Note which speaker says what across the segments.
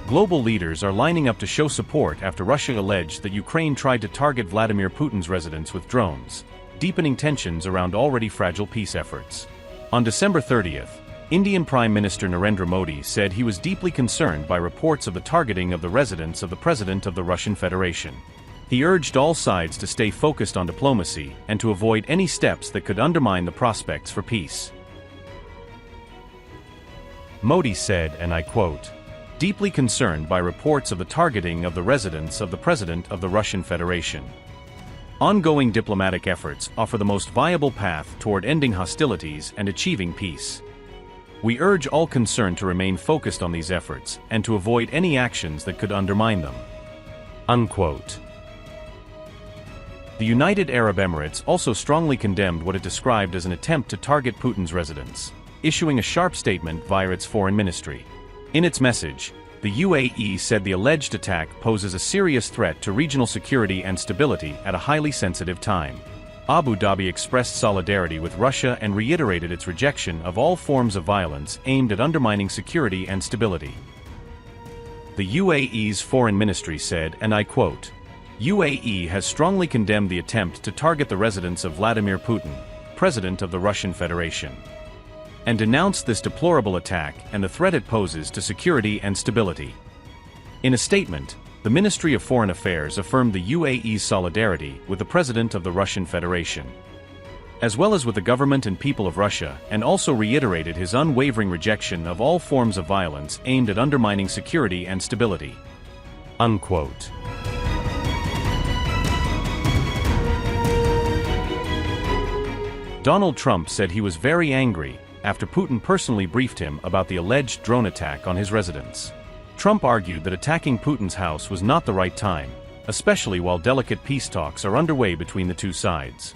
Speaker 1: Global leaders are lining up to show support after Russia alleged that Ukraine tried to target Vladimir Putin's residence with drones, deepening tensions around already fragile peace efforts. On December 30th, Indian Prime Minister Narendra Modi said he was deeply concerned by reports of the targeting of the residence of the President of the Russian Federation. He urged all sides to stay focused on diplomacy and to avoid any steps that could undermine the prospects for peace. Modi said, and I quote, "Deeply concerned by reports of the targeting of the residence of the President of the Russian Federation. Ongoing diplomatic efforts offer the most viable path toward ending hostilities and achieving peace. We urge all concerned to remain focused on these efforts and to avoid any actions that could undermine them." Unquote. The United Arab Emirates also strongly condemned what it described as an attempt to target Putin's residence, issuing a sharp statement via its foreign ministry. In its message, the UAE said the alleged attack poses a serious threat to regional security and stability at a highly sensitive time. Abu Dhabi expressed solidarity with Russia and reiterated its rejection of all forms of violence aimed at undermining security and stability. The UAE's foreign ministry said, and I quote, "UAE has strongly condemned the attempt to target the residence of Vladimir Putin, President of the Russian Federation, and denounced this deplorable attack and the threat it poses to security and stability." In a statement, the Ministry of Foreign Affairs affirmed the UAE's solidarity with the President of the Russian Federation, as well as with the government and people of Russia, and also reiterated his unwavering rejection of all forms of violence aimed at undermining security and stability. Unquote. Donald Trump said he was very angry after Putin personally briefed him about the alleged drone attack on his residence. Trump argued that attacking Putin's house was not the right time, especially while delicate peace talks are underway between the two sides.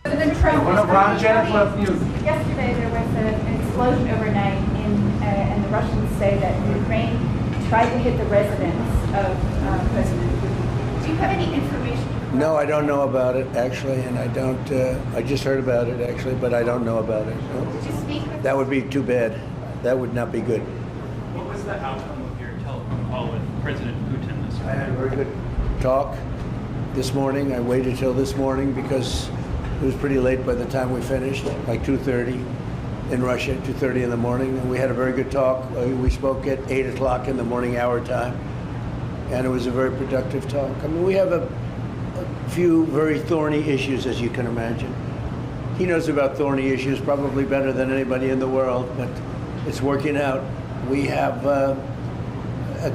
Speaker 2: President Trump, yesterday there was an explosion overnight, and the Russians say that Ukraine tried to hit the residence of President Putin. Do you have any information?
Speaker 3: No, I don't know about it, actually, and I don't, I just heard about it, actually, but I don't know about it. No.
Speaker 2: Did you speak with
Speaker 3: That would be too bad. That would not be good.
Speaker 4: What was the outcome of your telephone call with President Putin this
Speaker 3: I
Speaker 4: morning?
Speaker 3: had a very good talk this morning. I waited till this morning because it was pretty late by the time we finished, like 2:30 in Russia, 2:30 in the morning, and we had a very good talk. We spoke at 8 o'clock in the morning our time, and it was a very productive talk. I mean, we have a few very thorny issues, as you can imagine. He knows about thorny issues probably better than anybody in the world, but it's working out. We have a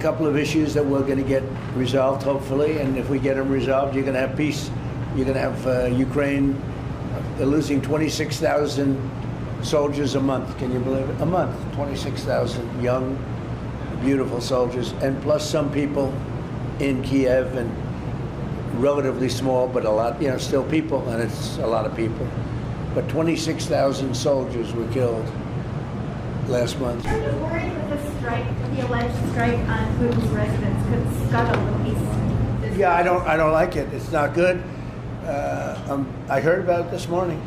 Speaker 3: couple of issues that we're going to get resolved, hopefully, and if we get them resolved, you're going to have peace. You're going to have Ukraine, they're losing 26,000 soldiers a month. Can you believe it? A month, 26,000 young, beautiful soldiers, and plus some people in Kiev, and relatively small, but a lot, you know, still people, and it's a lot of people. But 26,000 soldiers were killed last month.
Speaker 2: Are you worried that the alleged strike on Putin's residence could scuttle the peace?
Speaker 3: Yeah, I don't like it. It's not good. I heard about it this morning.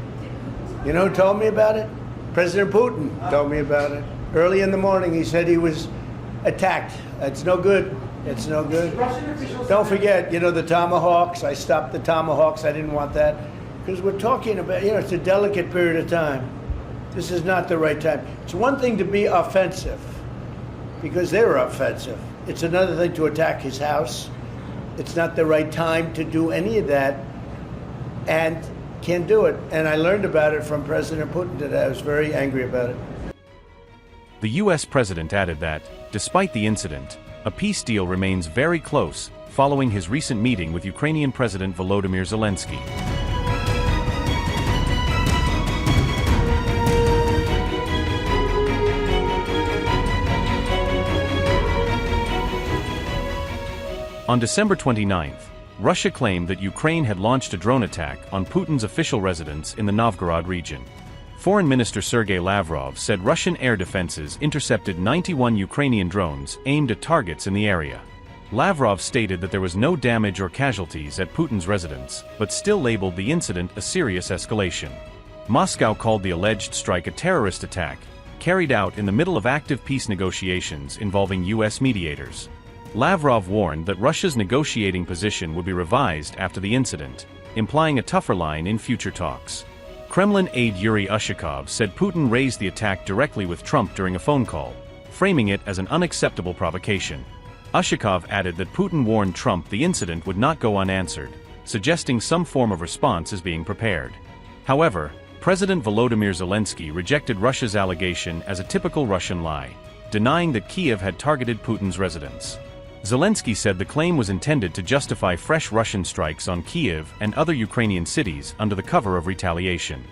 Speaker 3: You know who told me about it? President Putin told me about it. Early in the morning, he said he was attacked. It's no good. It's no good. Don't forget, you know, the Tomahawks. I stopped the Tomahawks. I didn't want that. Because we're talking about, you know, it's a delicate period of time. This is not the right time. It's one thing to be offensive, because they were offensive. It's another thing to attack his house. It's not the right time to do any of that, and can't do it. And I learned about it from President Putin today. I was very angry about it.
Speaker 1: The U.S. president added that, despite the incident, a peace deal remains very close following his recent meeting with Ukrainian President Volodymyr Zelensky. On December 29th, Russia claimed that Ukraine had launched a drone attack on Putin's official residence in the Novgorod region. Foreign Minister Sergei Lavrov said Russian air defenses intercepted 91 Ukrainian drones aimed at targets in the area. Lavrov stated that there was no damage or casualties at Putin's residence, but still labeled the incident a serious escalation. Moscow called the alleged strike a terrorist attack, carried out in the middle of active peace negotiations involving U.S. mediators. Lavrov warned that Russia's negotiating position would be revised after the incident, implying a tougher line in future talks. Kremlin aide Yuri Ushakov said Putin raised the attack directly with Trump during a phone call, framing it as an unacceptable provocation. Ushakov added that Putin warned Trump the incident would not go unanswered, suggesting some form of response is being prepared. However, President Volodymyr Zelensky rejected Russia's allegation as a typical Russian lie, denying that Kyiv had targeted Putin's residence. Zelensky said the claim was intended to justify fresh Russian strikes on Kyiv and other Ukrainian cities under the cover of retaliation.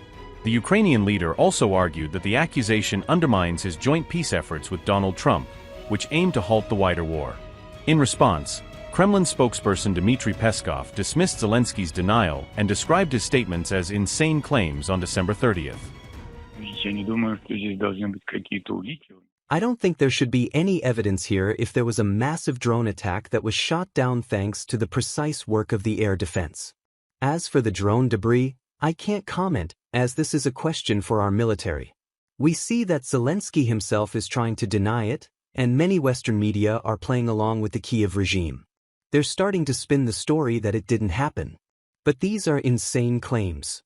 Speaker 1: The Ukrainian leader also argued that the accusation undermines his joint peace efforts with Donald Trump, which aim to halt the wider war. In response, Kremlin spokesperson Dmitry Peskov dismissed Zelensky's denial and described his statements as insane claims on December 30th.
Speaker 5: I don't think there should be any evidence here if there was a massive drone attack that was shot down thanks to the precise work of the air defense. As for the drone debris, I can't comment, as this is a question for our military. We see that Zelensky himself is trying to deny it, and many Western media are playing along with the Kyiv regime. They're starting to spin the story that it didn't happen. But these are insane claims.